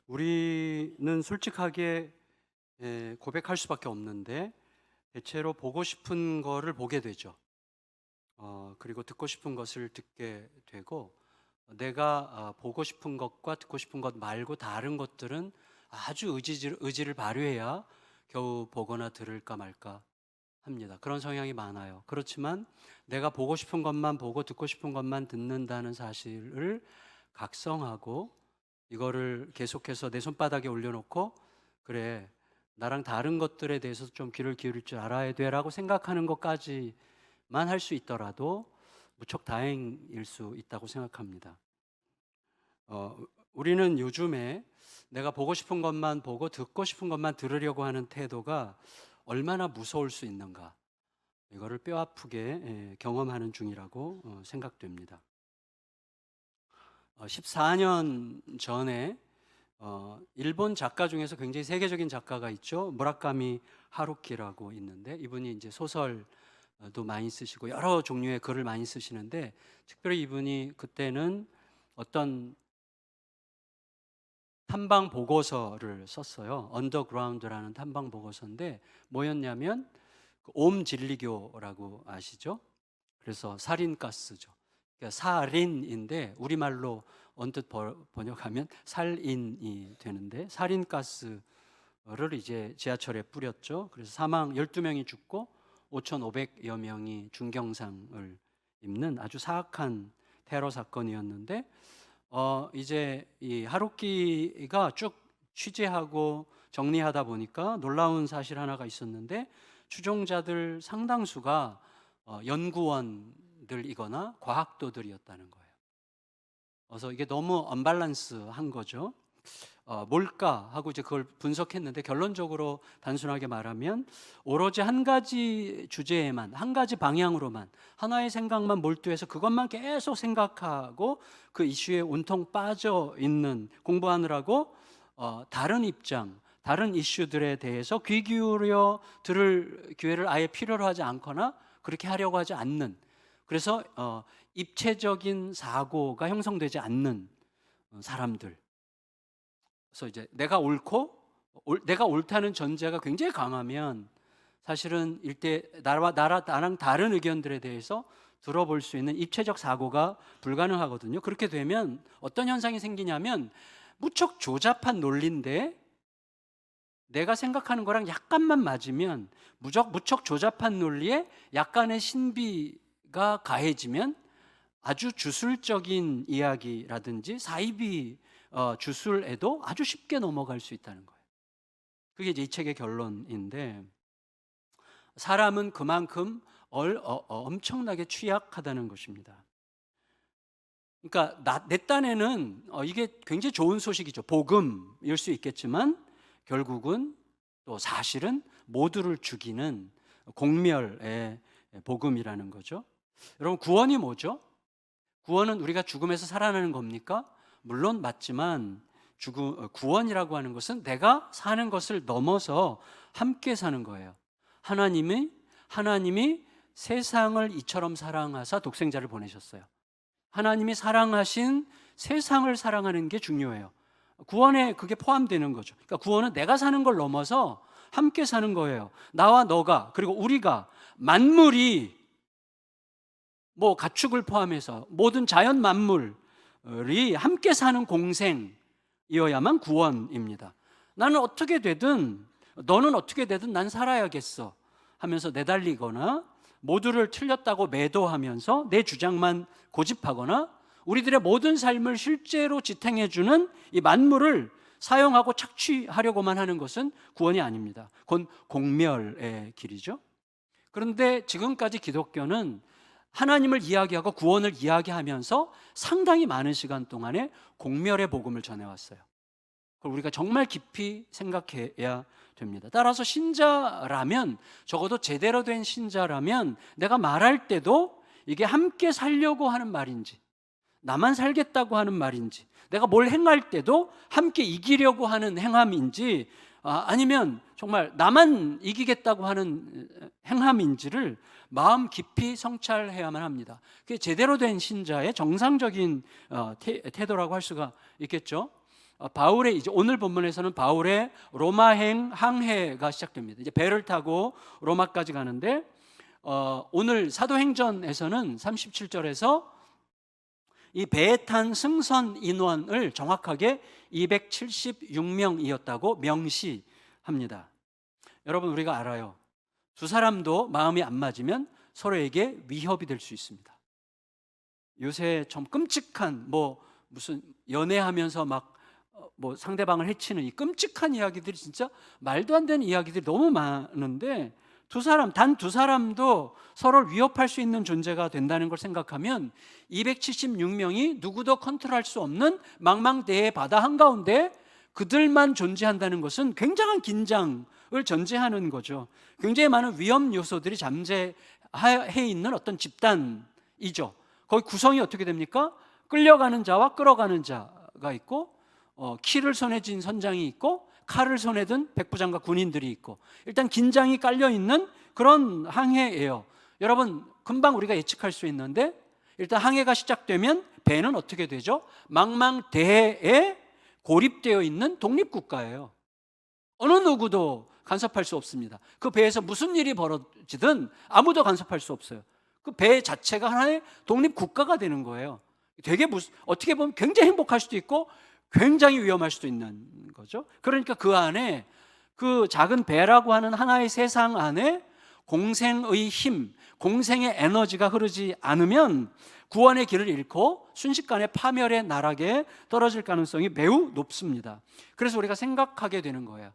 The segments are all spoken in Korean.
우리는 솔직하게 고백할 수밖에 없는데 대체로 보고 싶은 거를 보게 되죠. 그리고 듣고 싶은 것을 듣게 되고 내가 보고 싶은 것과 듣고 싶은 것 말고 다른 것들은 아주 의지를 발휘해야 겨우 보거나 들을까 말까 합니다. 그런 성향이 많아요. 그렇지만 내가 보고 싶은 것만 보고 듣고 싶은 것만 듣는다는 사실을 각성하고 이거를 계속해서 내 손바닥에 올려놓고 그래, 나랑 다른 것들에 대해서 좀 귀를 기울일 줄 알아야 돼라고 생각하는 것까지만 할 수 있더라도 무척 다행일 수 있다고 생각합니다. 우리는 요즘에 내가 보고 싶은 것만 보고 듣고 싶은 것만 들으려고 하는 태도가 얼마나 무서울 수 있는가, 이거를 뼈아프게 경험하는 중이라고 생각됩니다. 14년 전에 일본 작가 중에서 굉장히 세계적인 작가가 있죠. 무라카미 하루키라고 있는데 이분이 이제 소설도 많이 쓰시고 여러 종류의 글을 많이 쓰시는데 특별히 이분이 그때는 어떤 탐방 보고서를 썼어요. 언더그라운드라는 탐방 보고서인데 뭐였냐면 옴 진리교라고 아시죠? 그래서 살인가스죠. 그러니까 살인인데 우리말로 언뜻 번역하면 살인이 되는데 살인가스를 이제 지하철에 뿌렸죠. 그래서 사망 12명이 죽고 5,500여 명이 중경상을 입는 아주 사악한 테러 사건이었는데 이제 이 하루키가 쭉 취재하고 정리하다 보니까 놀라운 사실 하나가 있었는데 추종자들 상당수가 연구원들이거나 과학도들이었다는 거예요. 그래서 이게 너무 언밸런스한 거죠. 뭘까 하고 이제 그걸 분석했는데 결론적으로 단순하게 말하면 오로지 한 가지 주제에만, 한 가지 방향으로만, 하나의 생각만 몰두해서 그것만 계속 생각하고 그 이슈에 온통 빠져 있는, 공부하느라고 다른 입장, 다른 이슈들에 대해서 귀 기울여 들을 기회를 아예 필요로 하지 않거나 그렇게 하려고 하지 않는, 그래서 입체적인 사고가 형성되지 않는 사람들. 그래서 이제 내가 옳고 내가 옳다는 전제가 굉장히 강하면 사실은 나랑 다른 의견들에 대해서 들어볼 수 있는 입체적 사고가 불가능하거든요. 그렇게 되면 어떤 현상이 생기냐면 무척 조잡한 논리인데 내가 생각하는 거랑 약간만 맞으면 무척 조잡한 논리에 약간의 신비가 가해지면 아주 주술적인 이야기라든지 사이비 주술에도 아주 쉽게 넘어갈 수 있다는 거예요. 그게 이제 이 책의 결론인데 사람은 그만큼 엄청나게 취약하다는 것입니다. 그러니까 내 딴에는 이게 굉장히 좋은 소식이죠. 복음일 수 있겠지만 결국은 또 사실은 모두를 죽이는 공멸의 복음이라는 거죠. 여러분, 구원이 뭐죠? 구원은 우리가 죽음에서 살아나는 겁니까? 물론 맞지만 구원이라고 하는 것은 내가 사는 것을 넘어서 함께 사는 거예요. 하나님이 세상을 이처럼 사랑하사 독생자를 보내셨어요. 하나님이 사랑하신 세상을 사랑하는 게 중요해요. 구원에 그게 포함되는 거죠. 그러니까 구원은 내가 사는 걸 넘어서 함께 사는 거예요. 나와 너가, 그리고 우리가, 만물이, 뭐 가축을 포함해서 모든 자연 만물이 함께 사는 공생이어야만 구원입니다. 나는 어떻게 되든, 너는 어떻게 되든 난 살아야겠어 하면서 내달리거나 모두를 틀렸다고 매도하면서 내 주장만 고집하거나 우리들의 모든 삶을 실제로 지탱해주는 이 만물을 사용하고 착취하려고만 하는 것은 구원이 아닙니다. 그건 공멸의 길이죠. 그런데 지금까지 기독교는 하나님을 이야기하고 구원을 이야기하면서 상당히 많은 시간 동안에 공멸의 복음을 전해왔어요. 그걸 우리가 정말 깊이 생각해야 됩니다. 따라서 신자라면, 적어도 제대로 된 신자라면 내가 말할 때도 이게 함께 살려고 하는 말인지, 나만 살겠다고 하는 말인지, 내가 뭘 행할 때도 함께 이기려고 하는 행함인지, 아니면 정말 나만 이기겠다고 하는 행함인지를 마음 깊이 성찰해야만 합니다. 그게 제대로 된 신자의 정상적인 태도라고 할 수가 있겠죠. 바울의 이제 오늘 본문에서는 바울의 로마행 항해가 시작됩니다. 이제 배를 타고 로마까지 가는데 오늘 사도행전에서는 37절에서 이 배에 탄 승선 인원을 정확하게 276명이었다고 명시합니다. 여러분, 우리가 알아요. 두 사람도 마음이 안 맞으면 서로에게 위협이 될 수 있습니다. 요새 좀 끔찍한 무슨 연애하면서 막 상대방을 해치는 이 끔찍한 이야기들이, 진짜 말도 안 되는 이야기들이 너무 많은데, 단 두 사람도 서로를 위협할 수 있는 존재가 된다는 걸 생각하면 276명이 누구도 컨트롤할 수 없는 망망대해 바다 한가운데 그들만 존재한다는 것은 굉장한 긴장을 전제하는 거죠. 굉장히 많은 위험 요소들이 잠재해 있는 어떤 집단이죠. 거기 구성이 어떻게 됩니까? 끌려가는 자와 끌어가는 자가 있고, 키를 손에 쥔 선장이 있고, 칼을 손에 든 백부장과 군인들이 있고, 일단 긴장이 깔려 있는 그런 항해예요. 여러분, 금방 우리가 예측할 수 있는데, 일단 항해가 시작되면 배는 어떻게 되죠? 망망대해에 고립되어 있는 독립국가예요. 어느 누구도 간섭할 수 없습니다. 그 배에서 무슨 일이 벌어지든 아무도 간섭할 수 없어요. 그 배 자체가 하나의 독립국가가 되는 거예요. 되게 어떻게 보면 굉장히 행복할 수도 있고 굉장히 위험할 수도 있는 거죠. 그러니까 그 안에, 그 작은 배라고 하는 하나의 세상 안에 공생의 힘, 공생의 에너지가 흐르지 않으면 구원의 길을 잃고 순식간에 파멸의 나락에 떨어질 가능성이 매우 높습니다. 그래서 우리가 생각하게 되는 거예요.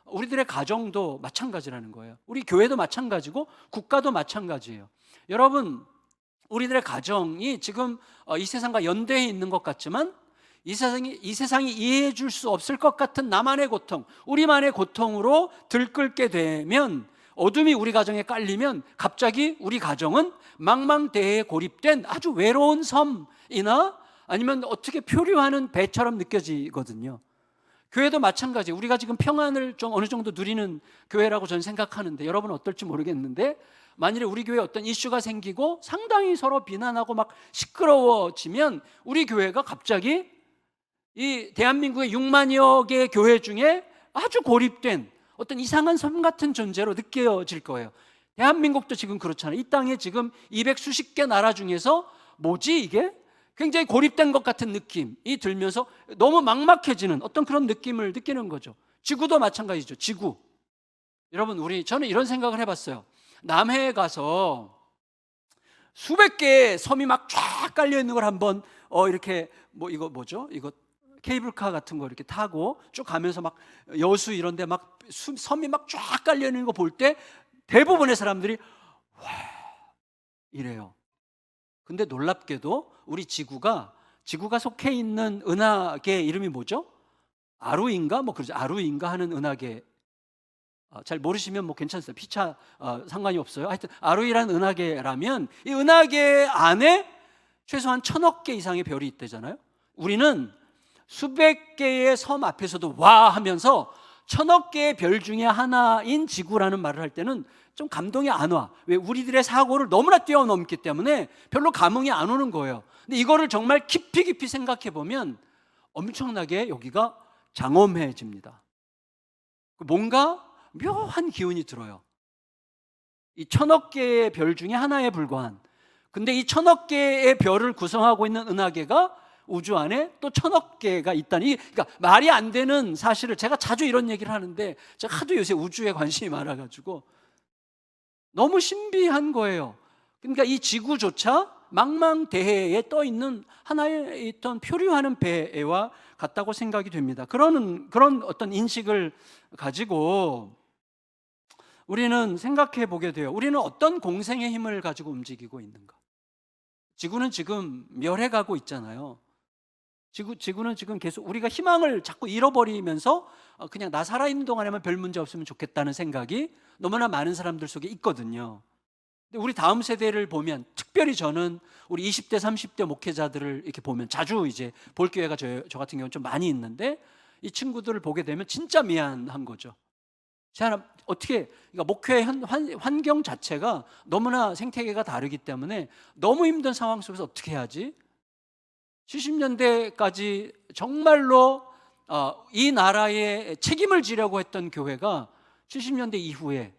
우리들의 가정도 마찬가지라는 거예요. 우리 교회도 마찬가지고 국가도 마찬가지예요. 여러분, 우리들의 가정이 지금 이 세상과 연대해 있는 것 같지만 이 세상이 이해해 줄 수 없을 것 같은 나만의 고통, 우리만의 고통으로 들끓게 되면, 어둠이 우리 가정에 깔리면 갑자기 우리 가정은 망망대해에 고립된 아주 외로운 섬이나 아니면 어떻게 표류하는 배처럼 느껴지거든요. 교회도 마찬가지. 우리가 지금 평안을 좀 어느 정도 누리는 교회라고 저는 생각하는데, 여러분 어떨지 모르겠는데, 만일에 우리 교회에 어떤 이슈가 생기고 상당히 서로 비난하고 막 시끄러워지면 우리 교회가 갑자기 이 대한민국의 6만여 개의 교회 중에 아주 고립된 어떤 이상한 섬 같은 존재로 느껴질 거예요. 대한민국도 지금 그렇잖아요. 이 땅에 지금 200수십 개 나라 중에서 뭐지 이게? 굉장히 고립된 것 같은 느낌이 들면서 너무 막막해지는 어떤 그런 느낌을 느끼는 거죠. 지구도 마찬가지죠. 지구. 여러분, 저는 이런 생각을 해봤어요. 남해에 가서 수백 개의 섬이 막 쫙 깔려 있는 걸 한번 이렇게 이거 뭐죠? 이거 케이블카 같은 거 이렇게 타고 쭉 가면서 막 여수 이런 데 막 섬이 막 쫙 깔려 있는 거 볼 때 대부분의 사람들이 와 이래요. 근데 놀랍게도 우리 지구가 속해 있는 은하계 이름이 뭐죠? 아루인가? 그러죠. 아루인가 하는 은하계. 잘 모르시면 괜찮습니다. 피차 상관이 없어요. 하여튼 아루이라는 은하계라면 이 은하계 안에 최소한 1000억 개 이상의 별이 있대잖아요. 우리는 수백 개의 섬 앞에서도 와 하면서 1000억 개의 별 중에 하나인 지구라는 말을 할 때는 좀 감동이 안 와. 왜? 우리들의 사고를 너무나 뛰어넘기 때문에 별로 감흥이 안 오는 거예요. 근데 이거를 정말 깊이 생각해 보면 엄청나게 여기가 장엄해집니다. 뭔가 묘한 기운이 들어요. 이 1000억 개의 별 중에 하나에 불과한, 근데 이 1000억 개의 별을 구성하고 있는 은하계가 우주 안에 또 1000억 개가 있다니, 그러니까 말이 안 되는 사실을, 제가 자주 이런 얘기를 하는데 제가 하도 요새 우주에 관심이 많아가지고 너무 신비한 거예요. 그러니까 이 지구조차 망망대해에 떠 있는 하나의 어떤 표류하는 배와 같다고 생각이 됩니다. 그런 어떤 인식을 가지고 우리는 생각해 보게 돼요. 우리는 어떤 공생의 힘을 가지고 움직이고 있는가? 지구는 지금 멸해가고 있잖아요. 지구는 지금 계속 우리가 희망을 자꾸 잃어버리면서 그냥 나 살아있는 동안에만 별 문제 없으면 좋겠다는 생각이 너무나 많은 사람들 속에 있거든요. 근데 우리 다음 세대를 보면, 특별히 저는 우리 20대 30대 목회자들을 이렇게 보면, 자주 이제 볼 기회가 저 같은 경우는 좀 많이 있는데, 이 친구들을 보게 되면 진짜 미안한 거죠. 어떻게, 그러니까 목회 환경 자체가 너무나 생태계가 다르기 때문에 너무 힘든 상황 속에서 어떻게 해야지? 70년대까지 정말로 이 나라의 책임을 지려고 했던 교회가 70년대 이후에는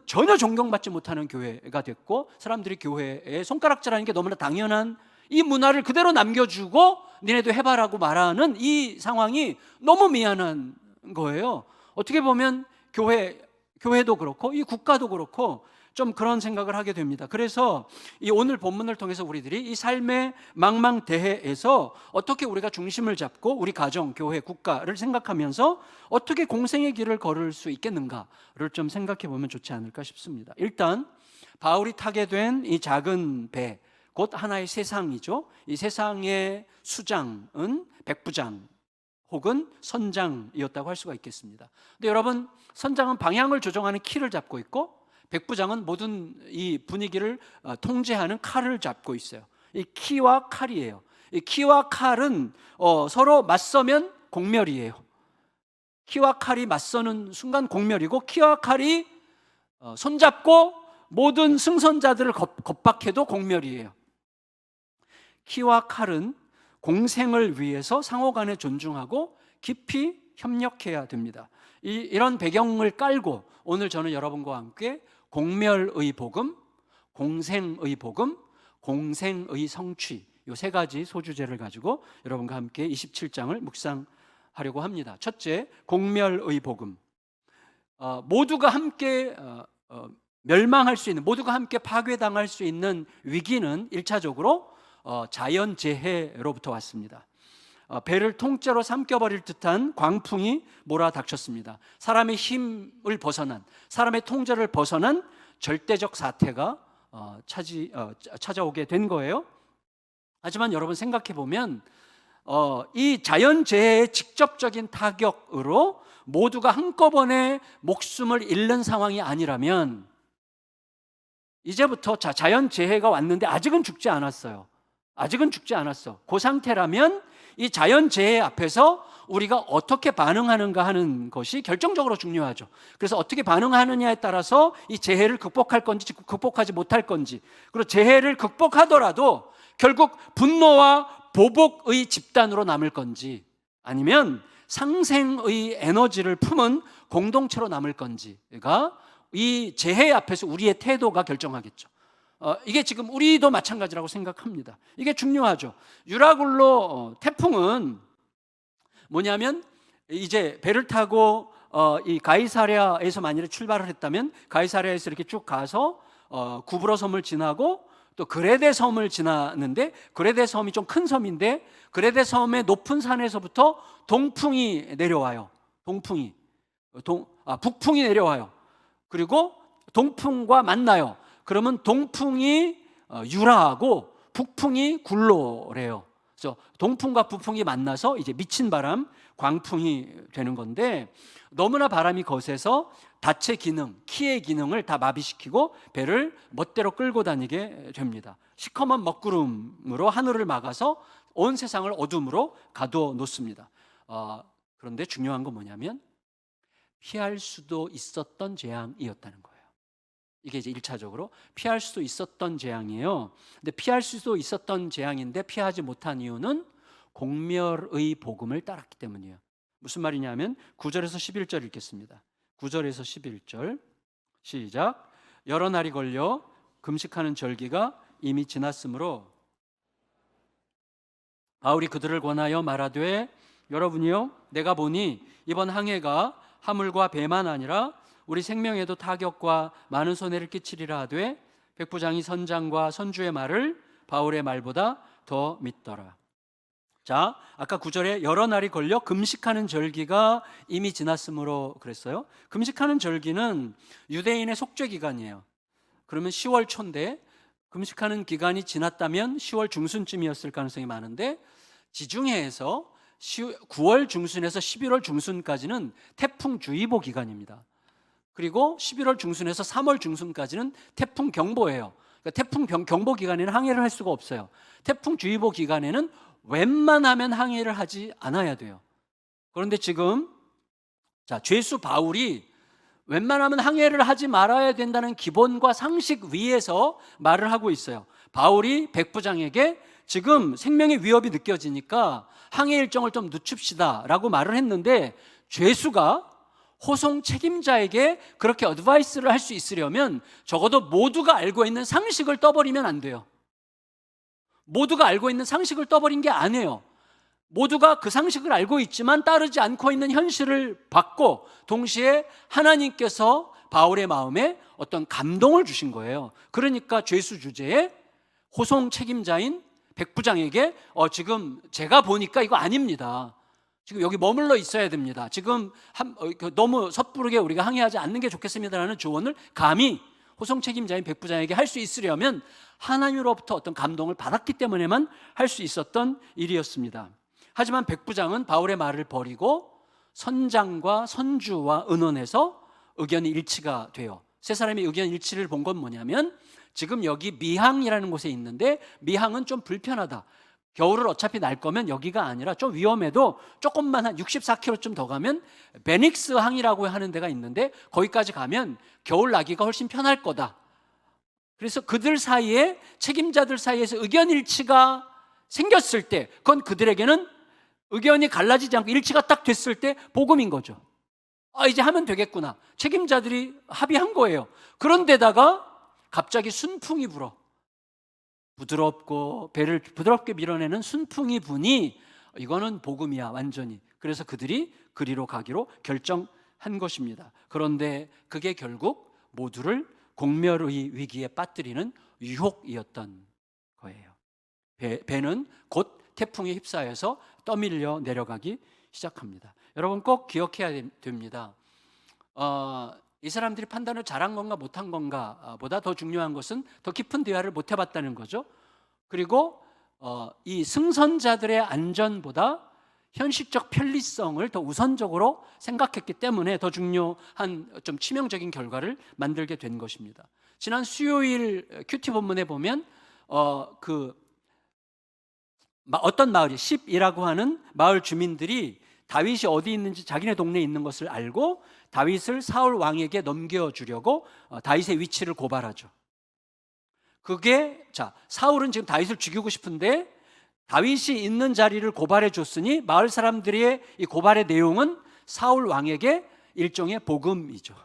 전혀 존경받지 못하는 교회가 됐고, 사람들이 교회에 손가락질하는 게 너무나 당연한 이 문화를 그대로 남겨주고 니네도 해봐라고 말하는 이 상황이 너무 미안한 거예요. 어떻게 보면 교회도 그렇고 이 국가도 그렇고 좀 그런 생각을 하게 됩니다. 그래서 이 오늘 본문을 통해서 우리들이 이 삶의 망망대해에서 어떻게 우리가 중심을 잡고 우리 가정, 교회, 국가를 생각하면서 어떻게 공생의 길을 걸을 수 있겠는가를 좀 생각해 보면 좋지 않을까 싶습니다. 일단 바울이 타게 된 이 작은 배, 곧 하나의 세상이죠. 이 세상의 수장은 백부장 혹은 선장이었다고 할 수가 있겠습니다. 근데 여러분, 선장은 방향을 조정하는 키를 잡고 있고 백부장은 모든 이 분위기를 통제하는 칼을 잡고 있어요. 이 키와 칼이에요. 이 키와 칼은 서로 맞서면 공멸이에요. 키와 칼이 맞서는 순간 공멸이고, 키와 칼이 손잡고 모든 승선자들을 겁박해도 공멸이에요. 키와 칼은 공생을 위해서 상호간에 존중하고 깊이 협력해야 됩니다. 이런 배경을 깔고 오늘 저는 여러분과 함께 공멸의 복음, 공생의 복음, 공생의 성취, 이 세 가지 소주제를 가지고 여러분과 함께 27장을 묵상하려고 합니다. 첫째, 공멸의 복음. 모두가 함께 멸망할 수 있는, 모두가 함께 파괴당할 수 있는 위기는 1차적으로 자연재해로부터 왔습니다. 배를 통째로 삼켜버릴 듯한 광풍이 몰아닥쳤습니다. 사람의 힘을 벗어난, 사람의 통제를 벗어난 절대적 사태가 찾아오게 된 거예요. 하지만 여러분 생각해 보면 이 자연재해의 직접적인 타격으로 모두가 한꺼번에 목숨을 잃는 상황이 아니라면, 이제부터 자연재해가 왔는데 아직은 죽지 않았어요. 아직은 죽지 않았어. 그 상태라면 이 자연재해 앞에서 우리가 어떻게 반응하는가 하는 것이 결정적으로 중요하죠. 그래서 어떻게 반응하느냐에 따라서 이 재해를 극복할 건지 극복하지 못할 건지, 그리고 재해를 극복하더라도 결국 분노와 보복의 집단으로 남을 건지, 아니면 상생의 에너지를 품은 공동체로 남을 건지가 이 재해 앞에서 우리의 태도가 결정하겠죠. 이게 지금 우리도 마찬가지라고 생각합니다. 이게 중요하죠. 유라굴로 태풍은 뭐냐면, 이제 배를 타고 이 가이사랴에서 만일에 출발을 했다면 가이사랴에서 이렇게 쭉 가서 구브로 섬을 지나고 또 그레데 섬을 지나는데, 그레데 섬이 좀 큰 섬인데 그레데 섬의 높은 산에서부터 동풍이 내려와요. 북풍이 내려와요. 그리고 동풍과 만나요. 그러면 동풍이 유라하고 북풍이 굴로래요. 그래서 동풍과 북풍이 만나서 이제 미친 바람, 광풍이 되는 건데, 너무나 바람이 거세서 다체 기능, 키의 기능을 다 마비시키고 배를 멋대로 끌고 다니게 됩니다. 시커먼 먹구름으로 하늘을 막아서 온 세상을 어둠으로 가두어 놓습니다. 그런데 중요한 건 뭐냐면 피할 수도 있었던 재앙이었다는 거예요. 이게 이제 1차적으로 피할 수도 있었던 재앙이에요. 근데 피할 수도 있었던 재앙인데 피하지 못한 이유는 공멸의 복음을 따랐기 때문이에요. 무슨 말이냐면 9절에서 11절 읽겠습니다. 9절에서 11절 시작. 여러 날이 걸려 금식하는 절기가 이미 지났으므로 바울이 그들을 권하여 말하되, 여러분이요, 내가 보니 이번 항해가 하물과 배만 아니라 우리 생명에도 타격과 많은 손해를 끼치리라 하되, 백부장이 선장과 선주의 말을 바울의 말보다 더 믿더라. 자, 아까 9절에 여러 날이 걸려 금식하는 절기가 이미 지났으므로 그랬어요. 금식하는 절기는 유대인의 속죄 기간이에요. 그러면 10월 초인데 금식하는 기간이 지났다면 10월 중순쯤이었을 가능성이 많은데, 지중해에서 9월 중순에서 11월 중순까지는 태풍주의보 기간입니다. 그리고 11월 중순에서 3월 중순까지는 태풍 경보예요. 그러니까 태풍 경보 기간에는 항해를 할 수가 없어요. 태풍주의보 기간에는 웬만하면 항해를 하지 않아야 돼요. 그런데 지금 죄수 바울이 웬만하면 항해를 하지 말아야 된다는 기본과 상식 위에서 말을 하고 있어요. 바울이 백부장에게 지금 생명의 위협이 느껴지니까 항해 일정을 좀 늦춥시다라고 말을 했는데, 죄수가 호송 책임자에게 그렇게 어드바이스를 할 수 있으려면 적어도 모두가 알고 있는 상식을 떠버리면 안 돼요. 모두가 알고 있는 상식을 떠버린 게 아니에요. 모두가 그 상식을 알고 있지만 따르지 않고 있는 현실을 봤고, 동시에 하나님께서 바울의 마음에 어떤 감동을 주신 거예요. 그러니까 죄수 주제에 호송 책임자인 백부장에게 지금 제가 보니까 이거 아닙니다. 지금 여기 머물러 있어야 됩니다. 지금 너무 섣부르게 우리가 항해하지 않는 게 좋겠습니다라는 조언을 감히 호송 책임자인 백부장에게 할 수 있으려면 하나님으로부터 어떤 감동을 받았기 때문에만 할 수 있었던 일이었습니다. 하지만 백부장은 바울의 말을 버리고 선장과 선주와 의논해서 의견이 일치가 돼요. 세 사람의 의견 일치를 본 건 뭐냐면, 지금 여기 미항이라는 곳에 있는데 미항은 좀 불편하다. 겨울을 어차피 날 거면 여기가 아니라 좀 위험해도 조금만 한 64km쯤 더 가면 베닉스 항이라고 하는 데가 있는데 거기까지 가면 겨울 나기가 훨씬 편할 거다. 그래서 그들 사이에, 책임자들 사이에서 의견 일치가 생겼을 때, 그건 그들에게는 의견이 갈라지지 않고 일치가 딱 됐을 때 복음인 거죠. 이제 하면 되겠구나. 책임자들이 합의한 거예요. 그런데다가 갑자기 순풍이 불어. 부드럽고 배를 부드럽게 밀어내는 순풍이 부니 이거는 복음이야, 완전히. 그래서 그들이 그리로 가기로 결정한 것입니다. 그런데 그게 결국 모두를 공멸의 위기에 빠뜨리는 유혹이었던 거예요. 배는 곧 태풍에 휩싸여서 떠밀려 내려가기 시작합니다. 여러분 꼭 기억해야 됩니다. 이 사람들이 판단을 잘한 건가 못한 건가 보다 더 중요한 것은 더 깊은 대화를 못 해봤다는 거죠. 그리고 이 승선자들의 안전보다 현실적 편리성을 더 우선적으로 생각했기 때문에 더 중요한 좀 치명적인 결과를 만들게 된 것입니다. 지난 수요일 큐티 본문에 보면 어떤 마을이, 10이라고 하는 마을 주민들이 다윗이 어디 있는지 자기네 동네에 있는 것을 알고 다윗을 사울 왕에게 넘겨주려고 다윗의 위치를 고발하죠. 사울은 지금 다윗을 죽이고 싶은데 다윗이 있는 자리를 고발해 줬으니 마을 사람들의 이 고발의 내용은 사울 왕에게 일종의 복음이죠.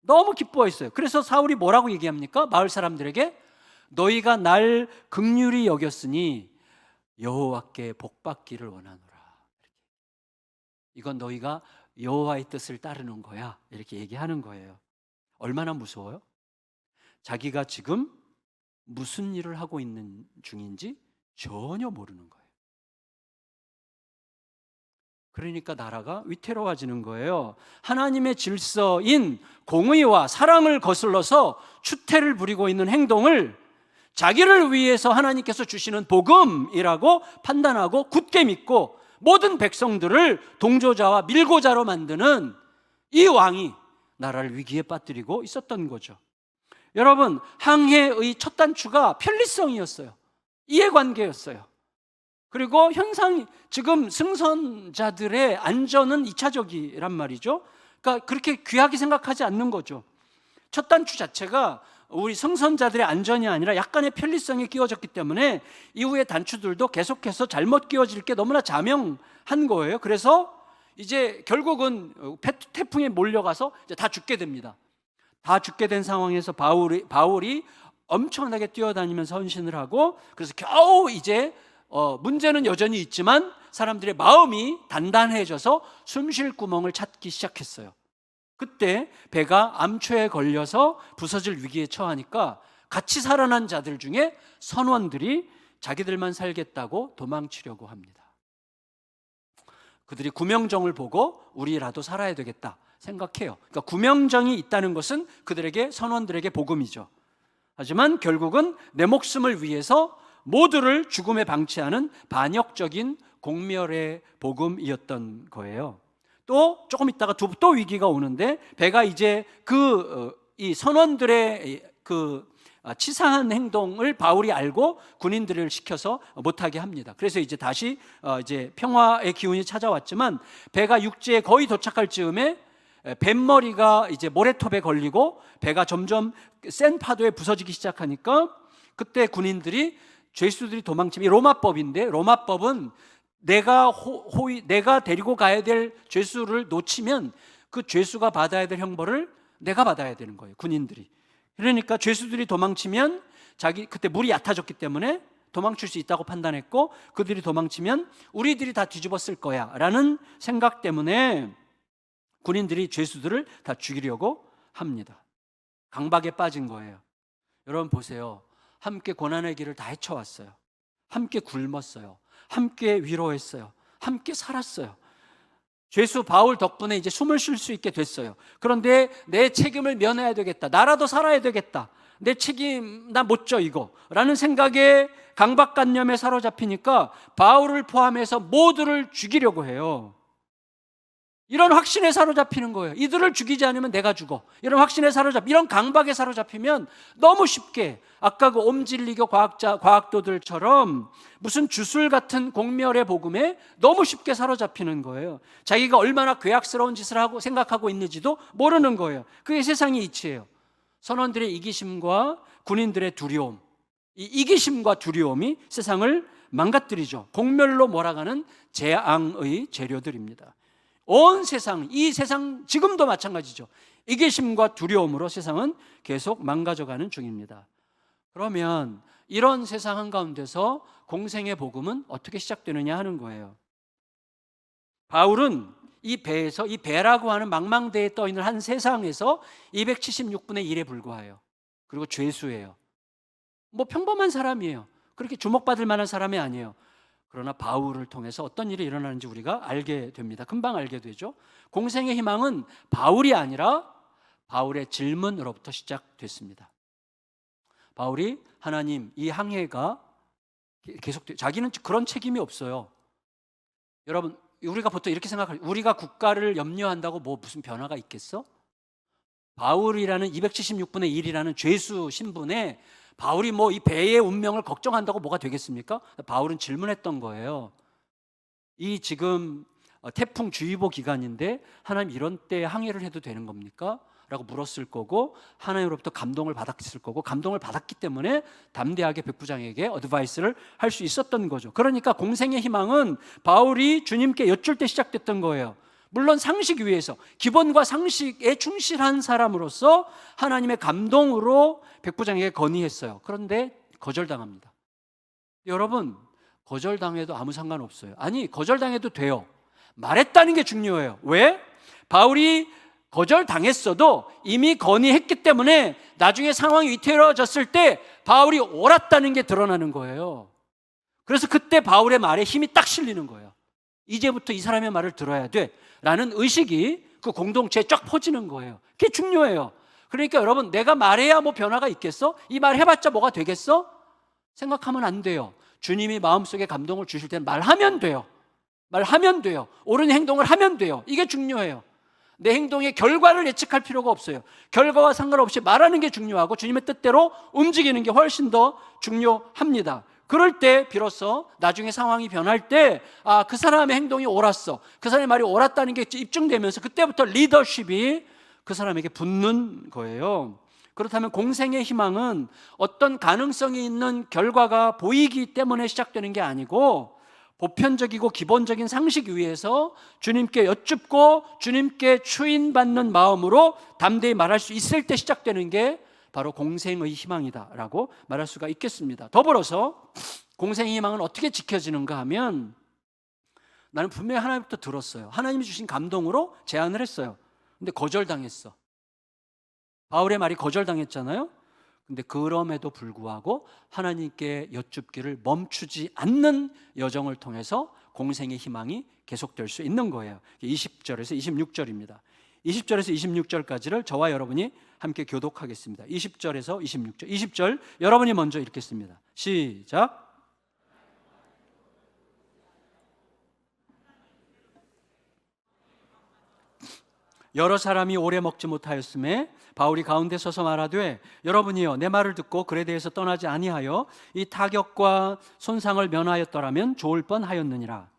너무 기뻐했어요. 그래서 사울이 뭐라고 얘기합니까? 마을 사람들에게 너희가 날 긍휼히 여겼으니 여호와께 복받기를 원하노라. 이건 너희가 여호와의 뜻을 따르는 거야, 이렇게 얘기하는 거예요. 얼마나 무서워요? 자기가 지금 무슨 일을 하고 있는 중인지 전혀 모르는 거예요. 그러니까 나라가 위태로워지는 거예요. 하나님의 질서인 공의와 사랑을 거슬러서 추태를 부리고 있는 행동을 자기를 위해서 하나님께서 주시는 복음이라고 판단하고 굳게 믿고 모든 백성들을 동조자와 밀고자로 만드는 이 왕이 나라를 위기에 빠뜨리고 있었던 거죠. 여러분, 항해의 첫 단추가 편리성이었어요. 이해관계였어요. 그리고 지금 승선자들의 안전은 2차적이란 말이죠. 그러니까 그렇게 귀하게 생각하지 않는 거죠. 첫 단추 자체가 우리 승선자들의 안전이 아니라 약간의 편리성이 끼워졌기 때문에 이후의 단추들도 계속해서 잘못 끼워질 게 너무나 자명한 거예요. 그래서 이제 결국은 태풍에 몰려가서 이제 다 죽게 됩니다. 다 죽게 된 상황에서 바울이 엄청나게 뛰어다니면서 헌신을 하고, 그래서 겨우 이제 문제는 여전히 있지만 사람들의 마음이 단단해져서 숨 쉴 구멍을 찾기 시작했어요. 그때 배가 암초에 걸려서 부서질 위기에 처하니까 같이 살아난 자들 중에 선원들이 자기들만 살겠다고 도망치려고 합니다. 그들이 구명정을 보고 우리라도 살아야 되겠다 생각해요. 그러니까 구명정이 있다는 것은 그들에게, 선원들에게 복음이죠. 하지만 결국은 내 목숨을 위해서 모두를 죽음에 방치하는 반역적인 공멸의 복음이었던 거예요. 또 조금 있다가 또 위기가 오는데 배가 이제 이 선원들의 치사한 행동을 바울이 알고 군인들을 시켜서 못하게 합니다. 그래서 이제 다시 이제 평화의 기운이 찾아왔지만 배가 육지에 거의 도착할 즈음에 뱃머리가 이제 모래톱에 걸리고 배가 점점 센 파도에 부서지기 시작하니까 그때 군인들이 죄수들이 도망치면, 이 로마법인데, 로마법은 내가 내가 데리고 가야 될 죄수를 놓치면 그 죄수가 받아야 될 형벌을 내가 받아야 되는 거예요, 군인들이. 그러니까 죄수들이 도망치면 그때 물이 얕아졌기 때문에 도망칠 수 있다고 판단했고, 그들이 도망치면 우리들이 다 뒤집었을 거야 라는 생각 때문에 군인들이 죄수들을 다 죽이려고 합니다. 강박에 빠진 거예요. 여러분 보세요. 함께 고난의 길을 다 헤쳐왔어요. 함께 굶었어요. 함께 위로했어요. 함께 살았어요. 죄수 바울 덕분에 이제 숨을 쉴 수 있게 됐어요. 그런데 내 책임을 면해야 되겠다. 나라도 살아야 되겠다. 내 책임 나 못 져 이거 라는 생각에, 강박관념에 사로잡히니까 바울을 포함해서 모두를 죽이려고 해요. 이런 확신에 사로잡히는 거예요. 이들을 죽이지 않으면 내가 죽어. 이런 확신에 이런 강박에 사로잡히면 너무 쉽게, 아까 그 옴질리교 과학도들처럼 무슨 주술 같은 공멸의 복음에 너무 쉽게 사로잡히는 거예요. 자기가 얼마나 괴악스러운 짓을 하고 생각하고 있는지도 모르는 거예요. 그게 세상의 이치예요. 선원들의 이기심과 군인들의 두려움, 이 이기심과 두려움이 세상을 망가뜨리죠. 공멸로 몰아가는 재앙의 재료들입니다. 온 세상, 이 세상 지금도 마찬가지죠. 이기심과 두려움으로 세상은 계속 망가져가는 중입니다. 그러면 이런 세상 한가운데서 공생의 복음은 어떻게 시작되느냐 하는 거예요. 바울은 이 배에서, 이 배라고 하는 망망대에 떠 있는 한 세상에서 276분의 1에 불과해요. 그리고 죄수예요. 뭐 평범한 사람이에요. 그렇게 주목받을 만한 사람이 아니에요. 그러나 바울을 통해서 어떤 일이 일어나는지 우리가 알게 됩니다. 금방 알게 되죠. 공생의 희망은 바울이 아니라 바울의 질문으로부터 시작됐습니다. 바울이 하나님, 이 항해가 계속돼, 자기는 그런 책임이 없어요. 여러분, 우리가 보통 이렇게 생각해요. 우리가 국가를 염려한다고 뭐 무슨 변화가 있겠어? 바울이라는 276분의 1이라는 죄수 신분에 바울이 뭐 이 배의 운명을 걱정한다고 뭐가 되겠습니까? 바울은 질문했던 거예요. 이 지금 태풍주의보 기간인데 하나님 이런 때 항해를 해도 되는 겁니까? 라고 물었을 거고, 하나님으로부터 감동을 받았을 거고, 감동을 받았기 때문에 담대하게 백부장에게 어드바이스를 할 수 있었던 거죠. 그러니까 공생의 희망은 바울이 주님께 여쭐 때 시작됐던 거예요. 물론 상식 위에서, 기본과 상식에 충실한 사람으로서 하나님의 감동으로 백부장에게 건의했어요. 그런데 거절당합니다. 여러분, 거절당해도 아무 상관없어요. 아니, 거절당해도 돼요. 말했다는 게 중요해요. 왜? 바울이 거절당했어도 이미 건의했기 때문에 나중에 상황이 위태로워졌을 때 바울이 옳았다는 게 드러나는 거예요. 그래서 그때 바울의 말에 힘이 딱 실리는 거예요. 이제부터 이 사람의 말을 들어야 돼 라는 의식이 그 공동체에 쫙 퍼지는 거예요. 그게 중요해요. 그러니까 여러분, 내가 말해야 뭐 변화가 있겠어? 이 말 해봤자 뭐가 되겠어? 생각하면 안 돼요. 주님이 마음속에 감동을 주실 때는 말하면 돼요. 말하면 돼요. 옳은 행동을 하면 돼요. 이게 중요해요. 내 행동의 결과를 예측할 필요가 없어요. 결과와 상관없이 말하는 게 중요하고 주님의 뜻대로 움직이는 게 훨씬 더 중요합니다. 그럴 때 비로소 나중에 상황이 변할 때, 아, 그 사람의 행동이 옳았어, 그 사람의 말이 옳았다는 게 입증되면서 그때부터 리더십이 그 사람에게 붙는 거예요. 그렇다면 공생의 희망은 어떤 가능성이 있는 결과가 보이기 때문에 시작되는 게 아니고, 보편적이고 기본적인 상식 위에서 주님께 여쭙고 주님께 추인받는 마음으로 담대히 말할 수 있을 때 시작되는 게 바로 공생의 희망이다라고 말할 수가 있겠습니다. 더불어서 공생의 희망은 어떻게 지켜지는가 하면, 나는 분명히 하나님부터 들었어요. 하나님이 주신 감동으로 제안을 했어요. 근데 거절당했어. 바울의 말이 거절당했잖아요. 근데 그럼에도 불구하고 하나님께 여쭙기를 멈추지 않는 여정을 통해서 공생의 희망이 계속될 수 있는 거예요. 20절에서 26절입니다. 20절에서 26절까지를 저와 여러분이 함께 교독하겠습니다. 20절에서 26절. 20절 여러분이 먼저 읽겠습니다. 시작. 여러 사람이 오래 먹지 못하였음에 바울이 가운데 서서 말하되, 여러분이여 내 말을 듣고 그레데에서 떠나지 아니하여 이 타격과 손상을 면하였더라면 좋을 뻔하였느니라.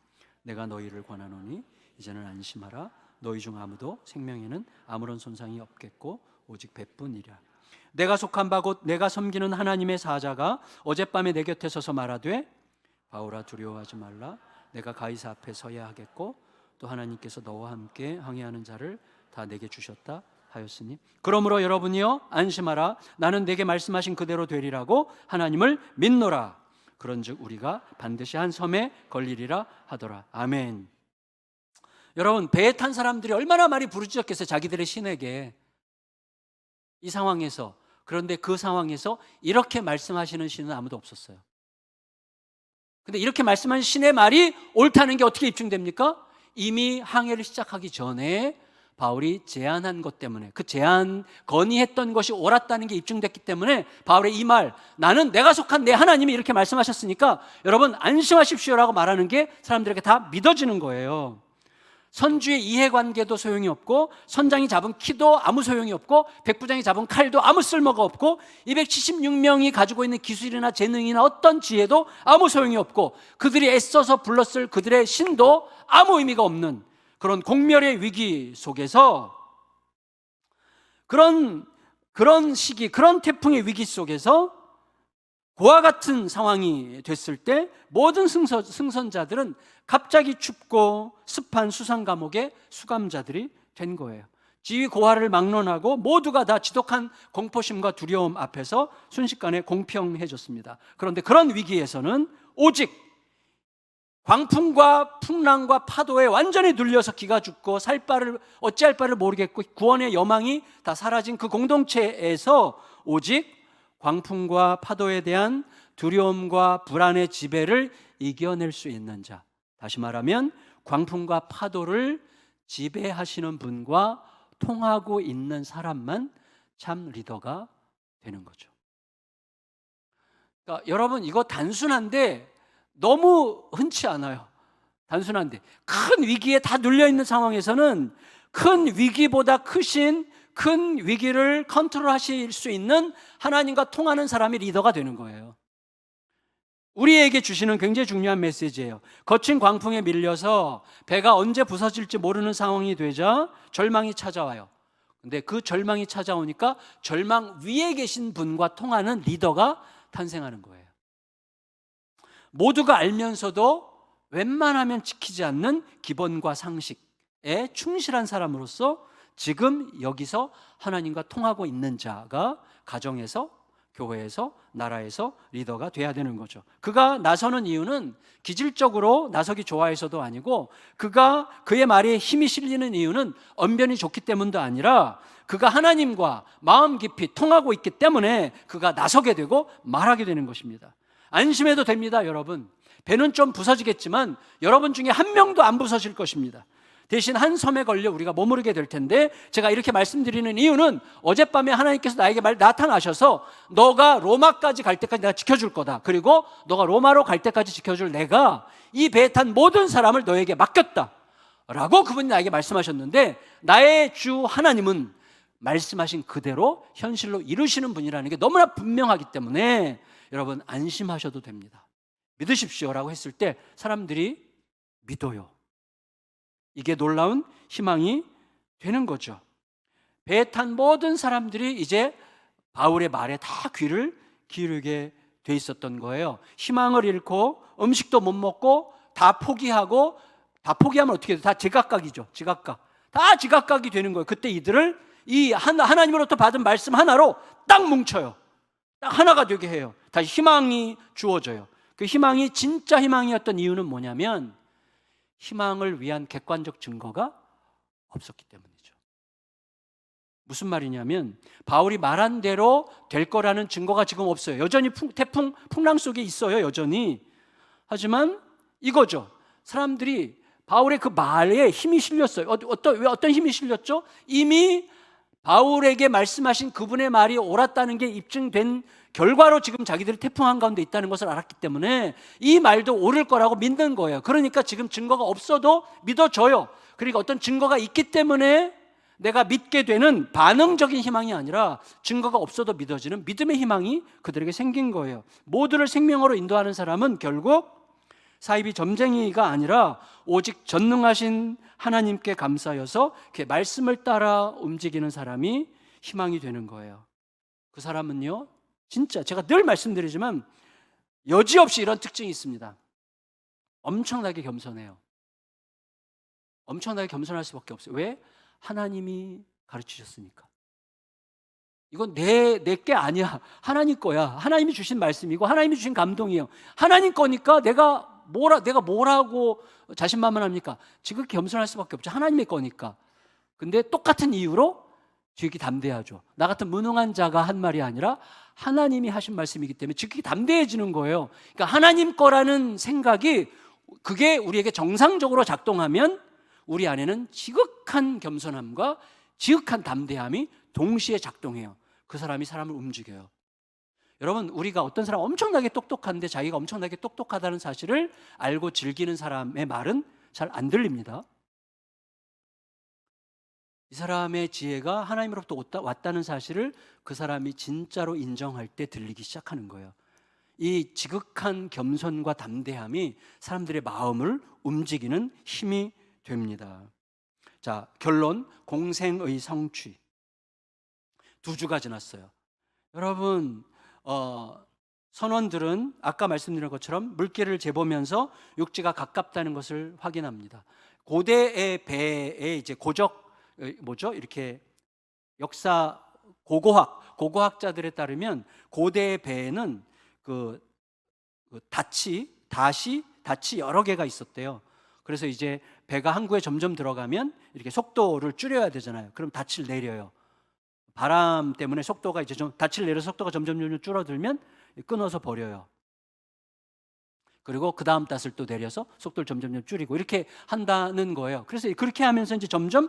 내가 너희를 권하노니 이제는 안심하라. 너희 중 아무도 생명에는 아무런 손상이 없겠고 오직 배뿐이라. 내가 속한 바 곧 내가 섬기는 하나님의 사자가 어젯밤에 내 곁에 서서 말하되 바울아 두려워하지 말라. 내가 가이사 앞에 서야 하겠고 또 하나님께서 너와 함께 항해하는 자를 다 내게 주셨다 하였으니 그러므로 여러분이여 안심하라. 나는 내게 말씀하신 그대로 되리라고 하나님을 믿노라. 그런즉 우리가 반드시 한 섬에 걸리리라 하더라. 아멘. 여러분, 배에 탄 사람들이 얼마나 많이 부르짖었겠어요, 자기들의 신에게. 이 상황에서. 그런데 그 상황에서 이렇게 말씀하시는 신은 아무도 없었어요. 근데 이렇게 말씀하신 신의 말이 옳다는 게 어떻게 입증됩니까? 이미 항해를 시작하기 전에 바울이 제안한 것 때문에, 그 제안 건의했던 것이 옳았다는 게 입증됐기 때문에 바울의 이 말, 나는 내가 속한 내 하나님이 이렇게 말씀하셨으니까 여러분 안심하십시오라고 말하는 게 사람들에게 다 믿어지는 거예요. 선주의 이해관계도 소용이 없고, 선장이 잡은 키도 아무 소용이 없고, 백부장이 잡은 칼도 아무 쓸모가 없고, 276명이 가지고 있는 기술이나 재능이나 어떤 지혜도 아무 소용이 없고, 그들이 애써서 불렀을 그들의 신도 아무 의미가 없는 그런 공멸의 위기 속에서, 그런 시기, 그런 태풍의 위기 속에서 그와 같은 상황이 됐을 때 모든 승선자들은 갑자기 춥고 습한 수상 감옥의 수감자들이 된 거예요. 지위 고하를 막론하고 모두가 다 지독한 공포심과 두려움 앞에서 순식간에 공평해졌습니다. 그런데 그런 위기에서는 오직 광풍과 풍랑과 파도에 완전히 눌려서 기가 죽고 어찌할 바를 모르겠고 구원의 여망이 다 사라진 그 공동체에서 오직 광풍과 파도에 대한 두려움과 불안의 지배를 이겨낼 수 있는 자, 다시 말하면 광풍과 파도를 지배하시는 분과 통하고 있는 사람만 참 리더가 되는 거죠. 그러니까 여러분, 이거 단순한데 너무 흔치 않아요. 단순한데 큰 위기에 다 눌려있는 상황에서는 큰 위기보다 크신 큰 위기를 컨트롤하실 수 있는 하나님과 통하는 사람이 리더가 되는 거예요. 우리에게 주시는 굉장히 중요한 메시지예요. 거친 광풍에 밀려서 배가 언제 부서질지 모르는 상황이 되자 절망이 찾아와요. 근데 그 절망이 찾아오니까 절망 위에 계신 분과 통하는 리더가 탄생하는 거예요. 모두가 알면서도 웬만하면 지키지 않는 기본과 상식에 충실한 사람으로서 지금 여기서 하나님과 통하고 있는 자가 가정에서, 교회에서, 나라에서 리더가 돼야 되는 거죠. 그가 나서는 이유는 기질적으로 나서기 좋아해서도 아니고, 그의 말에 힘이 실리는 이유는 언변이 좋기 때문도 아니라 그가 하나님과 마음 깊이 통하고 있기 때문에 그가 나서게 되고 말하게 되는 것입니다. 안심해도 됩니다, 여러분. 배는 좀 부서지겠지만 여러분 중에 한 명도 안 부서질 것입니다. 대신 한 섬에 걸려 우리가 머무르게 될 텐데, 제가 이렇게 말씀드리는 이유는 어젯밤에 하나님께서 나에게 나타나셔서 너가 로마까지 갈 때까지 내가 지켜줄 거다, 그리고 너가 로마로 갈 때까지 지켜줄 내가 이 배에 탄 모든 사람을 너에게 맡겼다 라고 그분이 나에게 말씀하셨는데, 나의 주 하나님은 말씀하신 그대로 현실로 이루시는 분이라는 게 너무나 분명하기 때문에 여러분 안심하셔도 됩니다. 믿으십시오라고 했을 때 사람들이 믿어요. 이게 놀라운 희망이 되는 거죠. 배에 탄 모든 사람들이 이제 바울의 말에 다 귀를 기울이게 돼 있었던 거예요. 희망을 잃고 음식도 못 먹고 다 포기하고, 다 포기하면 어떻게 돼요? 다 제각각이죠. 다 제각각이 되는 거예요. 그때 이들을 이 하나님으로부터 받은 말씀 하나로 딱 뭉쳐요. 딱 하나가 되게 해요. 다시 희망이 주어져요. 그 희망이 진짜 희망이었던 이유는 뭐냐면 희망을 위한 객관적 증거가 없었기 때문이죠. 무슨 말이냐면 바울이 말한 대로 될 거라는 증거가 지금 없어요. 여전히 풍랑 속에 있어요, 여전히. 하지만 이거죠. 사람들이 바울의 그 말에 힘이 실렸어요. 어떤 힘이 실렸죠? 이미 바울에게 말씀하신 그분의 말이 옳았다는 게 입증된 결과로 지금 자기들이 태풍 한가운데 있다는 것을 알았기 때문에 이 말도 옳을 거라고 믿는 거예요. 그러니까 지금 증거가 없어도 믿어져요. 그러니까 어떤 증거가 있기 때문에 내가 믿게 되는 반응적인 희망이 아니라 증거가 없어도 믿어지는 믿음의 희망이 그들에게 생긴 거예요. 모두를 생명으로 인도하는 사람은 결국 사이비 점쟁이가 아니라 오직 전능하신 하나님께 감사여서 그 말씀을 따라 움직이는 사람이 희망이 되는 거예요. 그 사람은요, 진짜 제가 늘 말씀드리지만 여지없이 이런 특징이 있습니다. 엄청나게 겸손해요. 엄청나게 겸손할 수밖에 없어요. 왜? 하나님이 가르치셨으니까. 이건 내 게 아니야. 하나님 거야. 하나님이 주신 말씀이고 하나님이 주신 감동이에요. 하나님 거니까 내가 뭐라고 자신만만합니까? 지극히 겸손할 수밖에 없죠. 하나님의 거니까. 근데 똑같은 이유로 지극히 담대하죠. 나 같은 무능한 자가 한 말이 아니라 하나님이 하신 말씀이기 때문에 지극히 담대해지는 거예요. 그러니까 하나님 거라는 생각이 그게 우리에게 정상적으로 작동하면 우리 안에는 지극한 겸손함과 지극한 담대함이 동시에 작동해요. 그 사람이 사람을 움직여요. 여러분, 우리가 어떤 사람 엄청나게 똑똑한데 자기가 엄청나게 똑똑하다는 사실을 알고 즐기는 사람의 말은 잘 안 들립니다. 이 사람의 지혜가 하나님으로부터 왔다는 사실을 그 사람이 진짜로 인정할 때 들리기 시작하는 거예요. 이 지극한 겸손과 담대함이 사람들의 마음을 움직이는 힘이 됩니다. 자, 결론, 공생의 성취. 2주가 지났어요. 여러분, 선원들은 아까 말씀드린 것처럼 물길을 재보면서 육지가 가깝다는 것을 확인합니다. 고대의 배에 이제 이렇게 역사 고고학자들에 따르면 고대의 배에는 닷이 여러 개가 있었대요. 그래서 이제 배가 항구에 점점 들어가면 이렇게 속도를 줄여야 되잖아요. 그럼 닻을 내려요. 바람 때문에 속도가 이제 닻을 내려 속도가 점점 줄어들면 끊어서 버려요. 그리고 그 다음 닷을 또 내려서 속도를 점점 줄이고 이렇게 한다는 거예요. 그래서 그렇게 하면서 이제 점점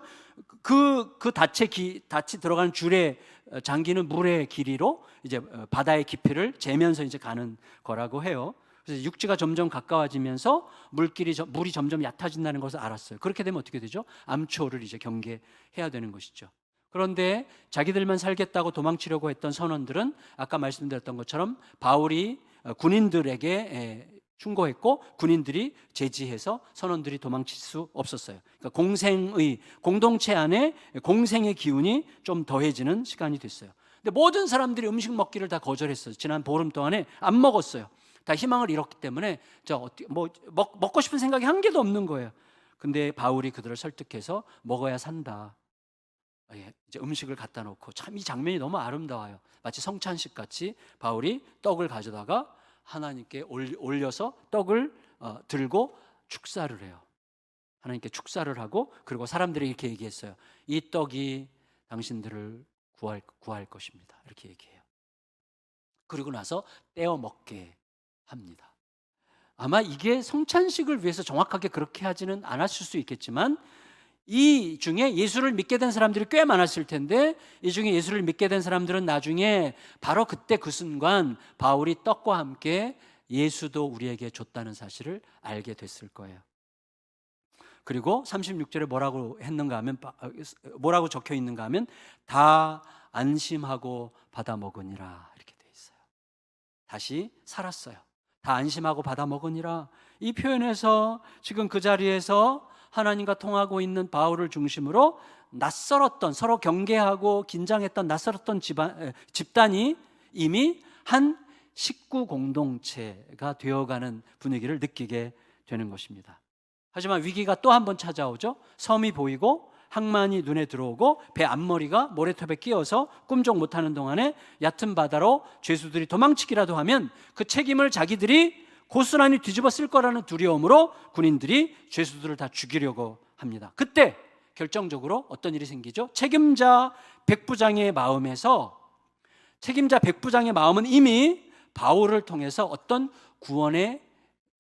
닻이 들어가는 줄에 잠기는 물의 길이로 이제 바다의 깊이를 재면서 이제 가는 거라고 해요. 그래서 육지가 점점 가까워지면서 물이 점점 얕아진다는 것을 알았어요. 그렇게 되면 어떻게 되죠? 암초를 이제 경계해야 되는 것이죠. 그런데 자기들만 살겠다고 도망치려고 했던 선원들은 아까 말씀드렸던 것처럼 바울이 군인들에게 충고했고 군인들이 제지해서 선원들이 도망칠 수 없었어요. 그러니까 공동체 안에 공생의 기운이 좀 더해지는 시간이 됐어요. 근데 모든 사람들이 음식 먹기를 다 거절했어요. 지난 보름 동안에 안 먹었어요. 다 희망을 잃었기 때문에 먹고 싶은 생각이 한 개도 없는 거예요. 근데 바울이 그들을 설득해서 먹어야 산다. 이제 음식을 갖다 놓고 참 이 장면이 너무 아름다워요. 마치 성찬식 같이 바울이 떡을 가져다가 하나님께 올려서 떡을 들고 축사를 해요. 하나님께 축사를 하고 그리고 사람들이 이렇게 얘기했어요. 이 떡이 당신들을 구할 것입니다. 이렇게 얘기해요. 그리고 나서 떼어 먹게 합니다. 아마 이게 성찬식을 위해서 정확하게 그렇게 하지는 않았을 수 있겠지만 이 중에 예수를 믿게 된 사람들이 꽤 많았을 텐데 이 중에 예수를 믿게 된 사람들은 나중에 바로 그때 그 순간 바울이 떡과 함께 예수도 우리에게 줬다는 사실을 알게 됐을 거예요. 그리고 36절에 뭐라고 적혀 있는가 하면 다 안심하고 받아 먹으니라 이렇게 돼 있어요. 다시 살았어요. 다 안심하고 받아 먹으니라. 이 표현에서 지금 그 자리에서 하나님과 통하고 있는 바울을 중심으로 낯설었던, 서로 경계하고 긴장했던 낯설었던 집단이 이미 한 식구 공동체가 되어가는 분위기를 느끼게 되는 것입니다. 하지만 위기가 또 한 번 찾아오죠. 섬이 보이고 항만이 눈에 들어오고 배 앞머리가 모래톱에 끼어서 꿈쩍 못하는 동안에 얕은 바다로 죄수들이 도망치기라도 하면 그 책임을 자기들이 고스란히 뒤집어 쓸 거라는 두려움으로 군인들이 죄수들을 다 죽이려고 합니다. 그때 결정적으로 어떤 일이 생기죠? 책임자 백부장의 마음은 이미 바울을 통해서 어떤 구원의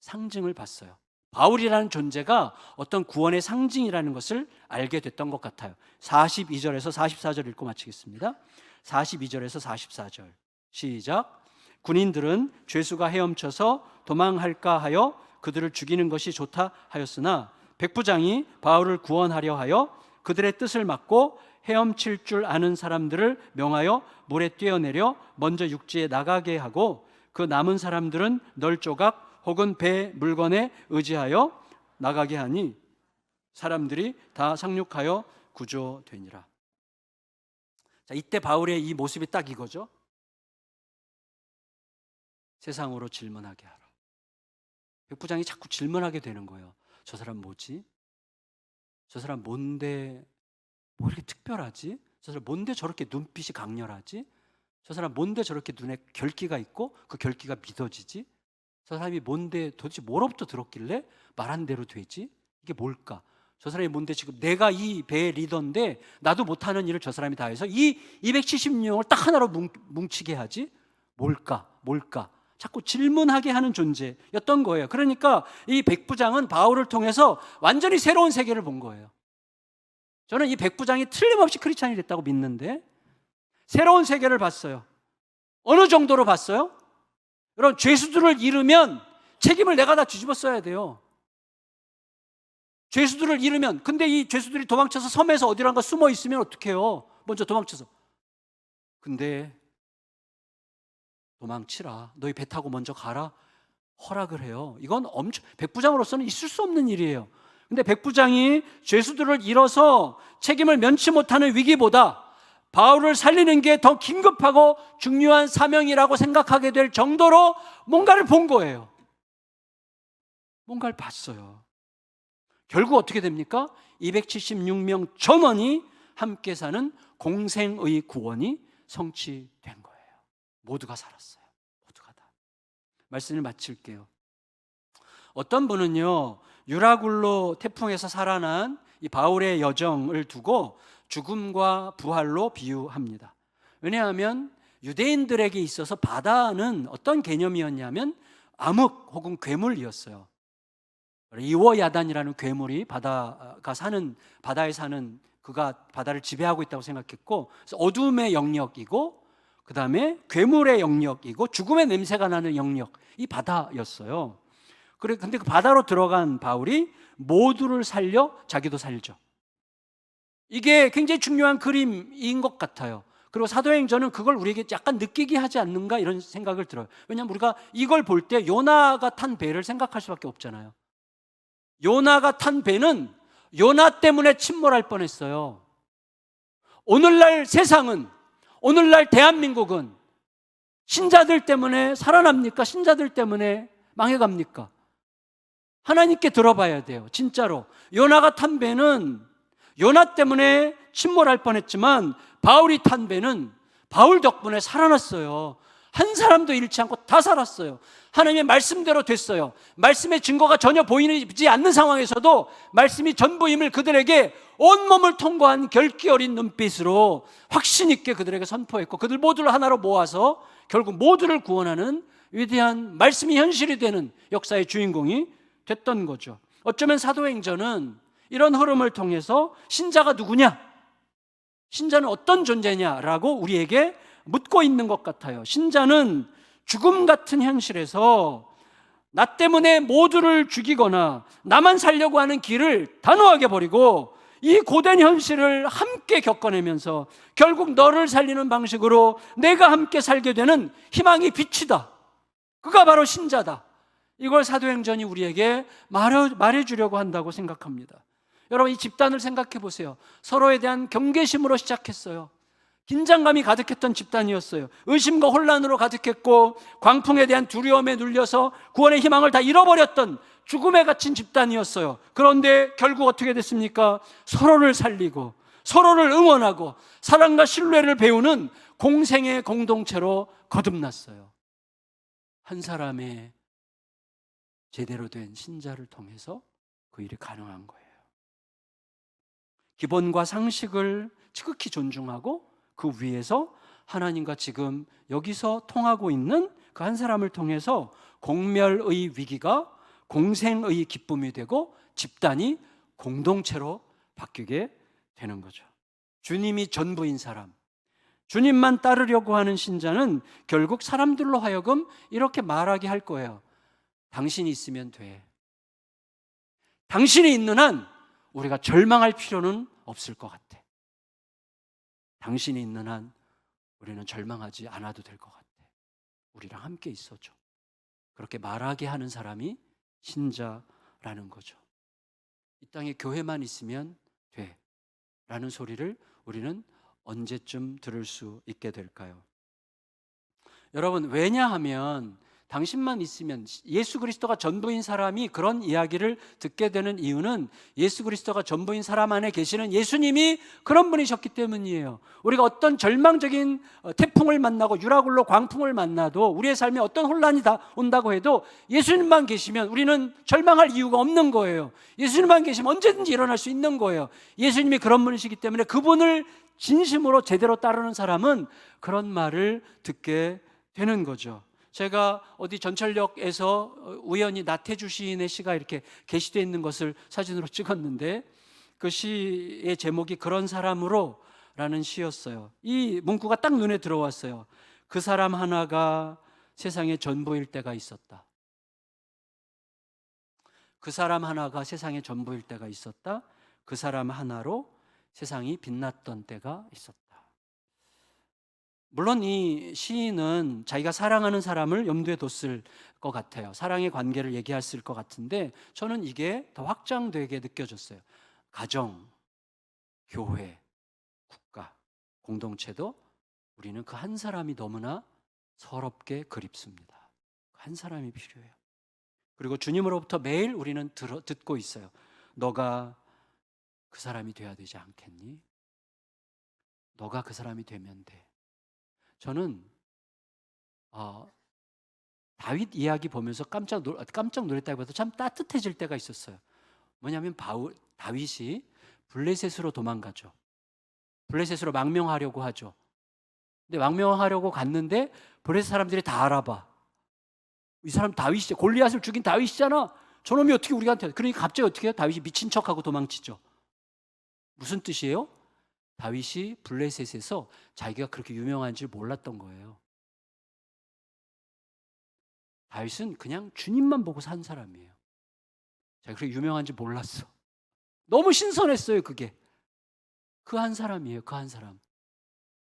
상징을 봤어요. 바울이라는 존재가 어떤 구원의 상징이라는 것을 알게 됐던 것 같아요. 42절에서 44절 읽고 마치겠습니다. 42절에서 44절 시작. 군인들은 죄수가 헤엄쳐서 도망할까 하여 그들을 죽이는 것이 좋다 하였으나 백부장이 바울을 구원하려 하여 그들의 뜻을 막고 헤엄칠 줄 아는 사람들을 명하여 물에 뛰어내려 먼저 육지에 나가게 하고 그 남은 사람들은 널조각 혹은 배 물건에 의지하여 나가게 하니 사람들이 다 상륙하여 구조되니라. 자, 이때 바울의 이 모습이 딱 이거죠. 세상으로 질문하게 하라. 백부장이 자꾸 질문하게 되는 거예요. 저 사람 뭐지? 저 사람 뭔데 뭐 이렇게 특별하지? 저 사람 뭔데 저렇게 눈빛이 강렬하지? 저 사람 뭔데 저렇게 눈에 결기가 있고 그 결기가 믿어지지? 저 사람이 뭔데 도대체 뭐로부터 들었길래 말한 대로 되지? 이게 뭘까? 저 사람이 뭔데 지금 내가 이 배의 리더인데 나도 못하는 일을 저 사람이 다 해서 이 270명을 딱 하나로 뭉치게 하지? 뭘까? 자꾸 질문하게 하는 존재였던 거예요. 그러니까 이 백부장은 바울을 통해서 완전히 새로운 세계를 본 거예요. 저는 이 백부장이 틀림없이 크리스찬이 됐다고 믿는데 새로운 세계를 봤어요. 어느 정도로 봤어요? 여러분, 죄수들을 잃으면 책임을 내가 다 뒤집어 써야 돼요. 죄수들을 잃으면, 근데 이 죄수들이 도망쳐서 섬에서 어디론가 숨어 있으면 어떡해요? 먼저 도망쳐서. 근데 도망치라. 너희 배 타고 먼저 가라. 허락을 해요. 이건 백부장으로서는 있을 수 없는 일이에요. 근데 백부장이 죄수들을 잃어서 책임을 면치 못하는 위기보다 바울을 살리는 게 더 긴급하고 중요한 사명이라고 생각하게 될 정도로 뭔가를 본 거예요. 뭔가를 봤어요. 결국 어떻게 됩니까? 276명 전원이 함께 사는 공생의 구원이 성취된 거예요. 모두가 살았어요. 모두가 다. 말씀을 마칠게요. 어떤 분은요, 유라굴로 태풍에서 살아난 이 바울의 여정을 두고 죽음과 부활로 비유합니다. 왜냐하면 유대인들에게 있어서 바다는 어떤 개념이었냐면 암흑 혹은 괴물이었어요. 이워야단이라는 괴물이 바다에 사는 그가 바다를 지배하고 있다고 생각했고, 그래서 어둠의 영역이고 그 다음에 괴물의 영역이고 죽음의 냄새가 나는 영역이 바다였어요. 근데 그 바다로 들어간 바울이 모두를 살려 자기도 살죠. 이게 굉장히 중요한 그림인 것 같아요. 그리고 사도행전은 그걸 우리에게 약간 느끼게 하지 않는가 이런 생각을 들어요. 왜냐하면 우리가 이걸 볼 때 요나가 탄 배를 생각할 수밖에 없잖아요. 요나가 탄 배는 요나 때문에 침몰할 뻔했어요. 오늘날 세상은, 오늘날 대한민국은 신자들 때문에 살아납니까? 신자들 때문에 망해갑니까? 하나님께 들어봐야 돼요. 진짜로. 요나가 탄 배는 요나 때문에 침몰할 뻔했지만 바울이 탄 배는 바울 덕분에 살아났어요. 한 사람도 잃지 않고 다 살았어요. 하나님의 말씀대로 됐어요. 말씀의 증거가 전혀 보이지 않는 상황에서도 말씀이 전부임을 그들에게 온몸을 통과한 결기 어린 눈빛으로 확신 있게 그들에게 선포했고, 그들 모두를 하나로 모아서 결국 모두를 구원하는 위대한 말씀이 현실이 되는 역사의 주인공이 됐던 거죠. 어쩌면 사도행전은 이런 흐름을 통해서 신자가 누구냐? 신자는 어떤 존재냐라고 우리에게 묻고 있는 것 같아요. 신자는 죽음 같은 현실에서 나 때문에 모두를 죽이거나 나만 살려고 하는 길을 단호하게 버리고 이 고된 현실을 함께 겪어내면서 결국 너를 살리는 방식으로 내가 함께 살게 되는 희망의 빛이다. 그가 바로 신자다. 이걸 사도행전이 우리에게 말해주려고 한다고 생각합니다. 여러분, 이 집단을 생각해 보세요. 서로에 대한 경계심으로 시작했어요. 긴장감이 가득했던 집단이었어요. 의심과 혼란으로 가득했고 광풍에 대한 두려움에 눌려서 구원의 희망을 다 잃어버렸던 죽음에 갇힌 집단이었어요. 그런데 결국 어떻게 됐습니까? 서로를 살리고 서로를 응원하고 사랑과 신뢰를 배우는 공생의 공동체로 거듭났어요. 한 사람의 제대로 된 신자를 통해서 그 일이 가능한 거예요. 기본과 상식을 지극히 존중하고 그 위에서 하나님과 지금 여기서 통하고 있는 그 한 사람을 통해서 공멸의 위기가 공생의 기쁨이 되고 집단이 공동체로 바뀌게 되는 거죠. 주님이 전부인 사람, 주님만 따르려고 하는 신자는 결국 사람들로 하여금 이렇게 말하게 할 거예요. 당신이 있으면 돼. 당신이 있는 한 우리가 절망할 필요는 없을 것 같아. 당신이 있는 한 우리는 절망하지 않아도 될 것 같아. 우리랑 함께 있어줘. 그렇게 말하게 하는 사람이 신자라는 거죠. 이 땅에 교회만 있으면 돼 라는 소리를 우리는 언제쯤 들을 수 있게 될까요? 여러분, 왜냐하면 당신만 있으면, 예수 그리스도가 전부인 사람이 그런 이야기를 듣게 되는 이유는 예수 그리스도가 전부인 사람 안에 계시는 예수님이 그런 분이셨기 때문이에요. 우리가 어떤 절망적인 태풍을 만나고 유라굴로 광풍을 만나도, 우리의 삶에 어떤 혼란이 다 온다고 해도 예수님만 계시면 우리는 절망할 이유가 없는 거예요. 예수님만 계시면 언제든지 일어날 수 있는 거예요. 예수님이 그런 분이시기 때문에 그분을 진심으로 제대로 따르는 사람은 그런 말을 듣게 되는 거죠. 제가 어디 전철역에서 우연히 나태주 시인의 시가 이렇게 게시되어 있는 것을 사진으로 찍었는데, 그 시의 제목이 그런 사람으로 라는 시였어요. 이 문구가 딱 눈에 들어왔어요. 그 사람 하나가 세상의 전부일 때가 있었다. 그 사람 하나가 세상의 전부일 때가 있었다. 그 사람 하나로 세상이 빛났던 때가 있었다. 물론 이 시인은 자기가 사랑하는 사람을 염두에 뒀을 것 같아요. 사랑의 관계를 얘기했을 것 같은데, 저는 이게 더 확장되게 느껴졌어요. 가정, 교회, 국가, 공동체도 우리는 그 한 사람이 너무나 서럽게 그립습니다. 한 사람이 필요해요. 그리고 주님으로부터 매일 우리는 듣고 있어요. 너가 그 사람이 돼야 되지 않겠니? 너가 그 사람이 되면 돼. 저는 다윗 이야기 보면서 깜짝 놀랐다기보다 참 따뜻해질 때가 있었어요. 뭐냐면 다윗이 블레셋으로 도망가죠. 블레셋으로 망명하려고 하죠. 근데 망명하려고 갔는데 블레셋 사람들이 다 알아봐. 이 사람 다윗이죠. 골리앗을 죽인 다윗이잖아. 저놈이 어떻게 우리한테. 그러니까 갑자기 어떻게 해요? 다윗이 미친 척하고 도망치죠. 무슨 뜻이에요? 다윗이 블레셋에서 자기가 그렇게 유명한 줄 몰랐던 거예요. 다윗은 그냥 주님만 보고 산 사람이에요. 자기가 그렇게 유명한 줄 몰랐어. 너무 신선했어요, 그게. 그 한 사람이에요, 그 한 사람.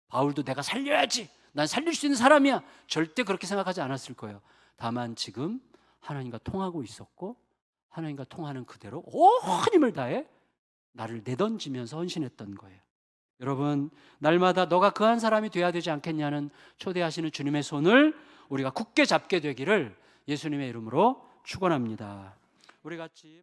바울도 내가 살려야지, 난 살릴 수 있는 사람이야, 절대 그렇게 생각하지 않았을 거예요. 다만 지금 하나님과 통하고 있었고, 하나님과 통하는 그대로 온 힘을 다해 나를 내던지면서 헌신했던 거예요. 여러분, 날마다 너가 그 한 사람이 돼야 되지 않겠냐는 초대하시는 주님의 손을 우리가 굳게 잡게 되기를 예수님의 이름으로 축원합니다. 우리 같이